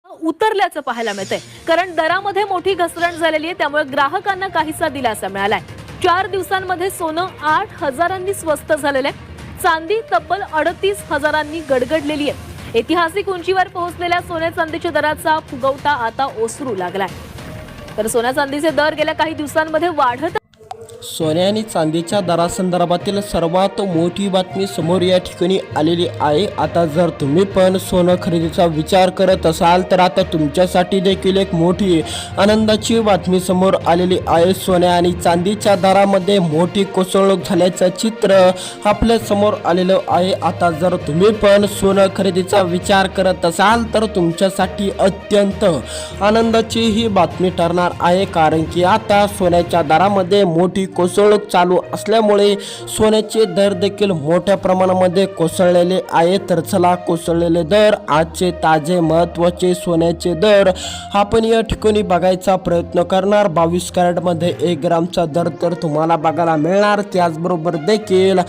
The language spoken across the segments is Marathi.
उतरल्याचं पाहायला मिळतंय, कारण दरामध्ये मोठी घसरण झालेली आहे। त्यामुळे ग्राहकांना काहीसा दिलासा मिळालाय। 4 दिवसांमध्ये सोनं 8,000 स्वस्त झालेलं आहे। चांदी तब्बल 38,000 गडगडलेली आहे। ऐतिहासिक उंचीवर पोहोचलेल्या सोन्या चांदीच्या दराचा फुगवटा आता ओसरू लागलाय। तर सोन्या चांदीचे दर गेल्या काही दिवसांमध्ये वाढत सोन्या आणि चांदीच्या दरासंदर्भातील सर्वात मोठी बातमी समोर या ठिकाणी आलेली आहे। आता जर तुम्ही पण सोनं खरेदीचा विचार करत असाल तर आता तुमच्यासाठी देखील एक मोठी आनंदाची बातमी समोर आलेली आहे। सोन्या आणि चांदीच्या दरामध्ये मोठी कोसळणूक झाल्याचं चित्र आपल्या समोर आलेलं आहे। आता जर तुम्ही पण सोनं खरेदीचा विचार करत असाल तर तुमच्यासाठी अत्यंत आनंदाची ही बातमी ठरणार आहे, कारण की आता सोन्याच्या दरामध्ये मोठी कोसळणूक चालू असल्यामुळे सोन्याचे दर देखील मोठ्या प्रमाणामध्ये कोसळलेले आहेत। तर चला कोसळलेले दर, आजचे ताजे महत्त्वाचे सोन्याचे दर आपण या ठिकाणी बघायचा प्रयत्न करणार। 22 कॅरेटमध्ये 1 ग्रामचा दर तर तुम्हाला बघायला मिळणार। त्याचबरोबर देखील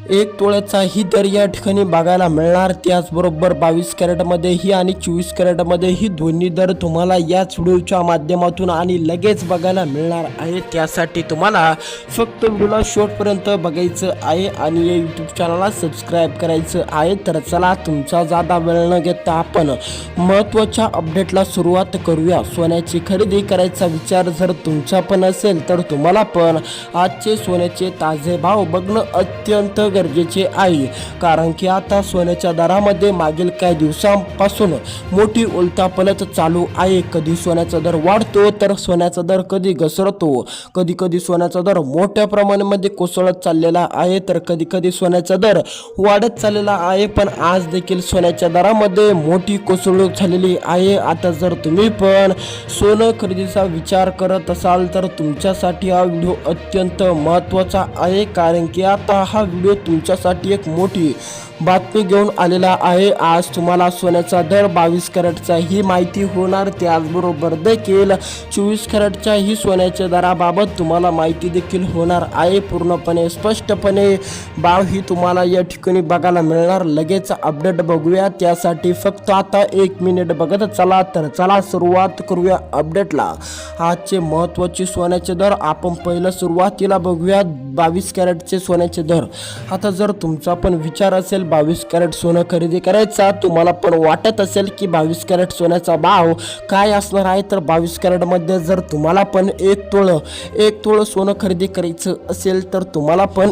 1 तोळ्याचा ही दर या ठिकाणी बघायला मिळणार। त्याचबरोबर 22 कॅरेटमध्ये ही आणि 24 कॅरेटमध्ये ही दोन्ही दर तुम्हाला याच व्हिडिओच्या माध्यमातून आणि लगेच बघायला मिळणार आहे। त्यासाठी तुम्हाला फक्त व्हिडिओला शेवटपर्यंत बघायचं आहे आणि या यूट्यूब चॅनलला सबस्क्राईब करायचं आहे। तर चला तुमचा जादा वेळ न घेता आपण महत्त्वाच्या अपडेटला सुरुवात करूया। सोन्याची खरेदी करायचा विचार जर तुमचा पण असेल तर तुम्हाला पण आजचे सोन्याचे ताजे भाव बघणं अत्यंत गरजेचे आहे, कारण की आता सोन्याच्या दरामध्ये मागील काही दिवसांपासून मोठी उलथापालथ चालू आहे। कधी सोन्याचा दर वाढतो तर सोन्याचा दर कधी घसरतो, कधी कधी सोन्याचा दर मोठ्या प्रमाणामध्ये कोसळत चाललेला आहे, तर कधी कधी सोन्याचा दर वाढत चाललेला आहे। पण आज देखील सोन्याच्या दरामध्ये मोठी कोसळणूक झालेली आहे। आता जर तुम्ही पण सोनं खरेदीचा विचार करत असाल तर तुमच्यासाठी हा व्हिडिओ अत्यंत महत्त्वाचा आहे, कारण की आता हा व्हिडिओ तुमच्यासाठी एक मोठी बातमी घेऊन आलेला आहे। आज तुम्हाला सोन्याचा दर 22 कॅरेटचा ही माहिती होणार। त्याचबरोबर देखील 24 कॅरेटच्या ही सोन्याच्या दराबाबत तुम्हाला माहिती देखील होणार आहे। पूर्णपणे स्पष्टपणे भाव ही तुम्हाला या ठिकाणी बघायला मिळणार। लगेच अपडेट बघूया, त्यासाठी फक्त आता 1 मिनिट बघत चला। तर चला सुरुवात करूया अपडेटला। आजचे महत्त्वाचे सोन्याचे दर आपण पहिलं सुरुवातीला बघूया 22 कॅरेटचे सोन्याचे दर। आता जर तुमचा पण विचार असेल 22 कॅरेट सोनं खरेदी करायचा, तुम्हाला पण वाटत असेल की 22 कॅरेट सोन्याचा भाव काय असणार आहे, तर 22 कॅरेटमध्ये जर तुम्हाला पण 1 तोळं सोनं खरेदी करायचं असेल तर तुम्हाला पण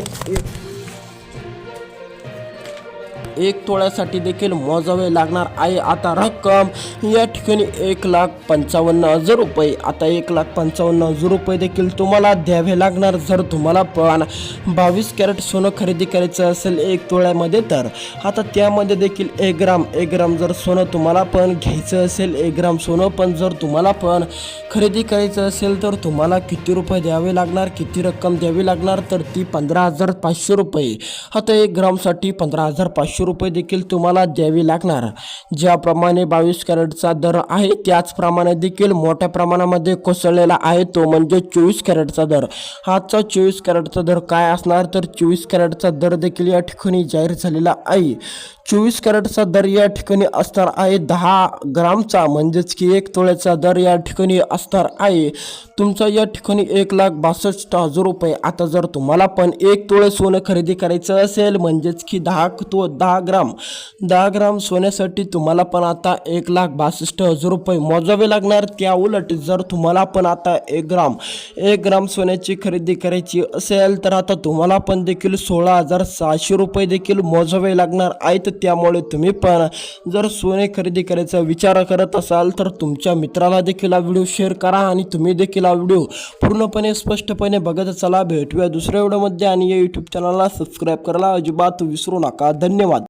1 तोळ्यासाठी देखील मोजावे लागणार आहे। आता रक्कम या ठिकाणी 1,55,000 रुपये, आता 1,55,000 रुपये देखील तुम्हाला द्यावे लागणार जर तुम्हाला पण 22 कॅरेट सोनं खरेदी करायचं असेल 1 तोळ्यामध्ये। तर आता त्यामध्ये देखील 1 ग्राम जर सोनं तुम्हाला पण घ्यायचं असेल, 1 ग्राम सोनं पण जर तुम्हाला पण खरेदी करायचं असेल तर तुम्हाला किती रुपये द्यावे लागणार, किती रक्कम द्यावी लागणार, तर ती 15,500 रुपये। आता 1 ग्रामसाठी 15,500 रुपये देखील तुम्हाला द्यावी लागणार। ज्याप्रमाणे 22 कॅरेटचा दर आहे त्याचप्रमाणे देखील मोठ्या प्रमाणामध्ये कोसळलेला आहे, तो म्हणजे 24 कॅरेटचा दर। आजचा 24 कॅरेटचा दर काय असणार, तर 24 कॅरेटचा दर देखील या ठिकाणी जाहीर झालेला आहे। 24 कॅरेटचा दर या ठिकाणी असणार आहे 10 ग्रामचा, म्हणजेच की 1 तोळ्याचा दर या ठिकाणी असणार आहे तुमचा या ठिकाणी 1,62,000 रुपये। आता जर तुम्हाला पण 1 तोळे सोनं खरेदी करायचं असेल, म्हणजेच की 10 ग्राम सोन्यासाठी तुम्हाला पण आता 1,62,000 रुपये मोजावे लागणार। त्या उलट जर तुम्हाला पण आता 1 ग्राम सोन्याची खरेदी करायची असेल तर आता तुम्हाला पण देखील 16,600 रुपये देखील मोजावे लागणार आहेत। त्यामुळे तुम्ही पण जर सोने खरेदी करायचा विचार करत असाल तर तुमच्या मित्राला देखील हा व्हिडिओ शेअर करा आणि तुम्ही देखील हा व्हिडिओ पूर्णपणे स्पष्टपणे बघत चला। भेटूया दुसऱ्या व्हिडिओमध्ये आणि या यूट्यूब चॅनलला सबस्क्राईब करायला अजिबात विसरू नका। धन्यवाद।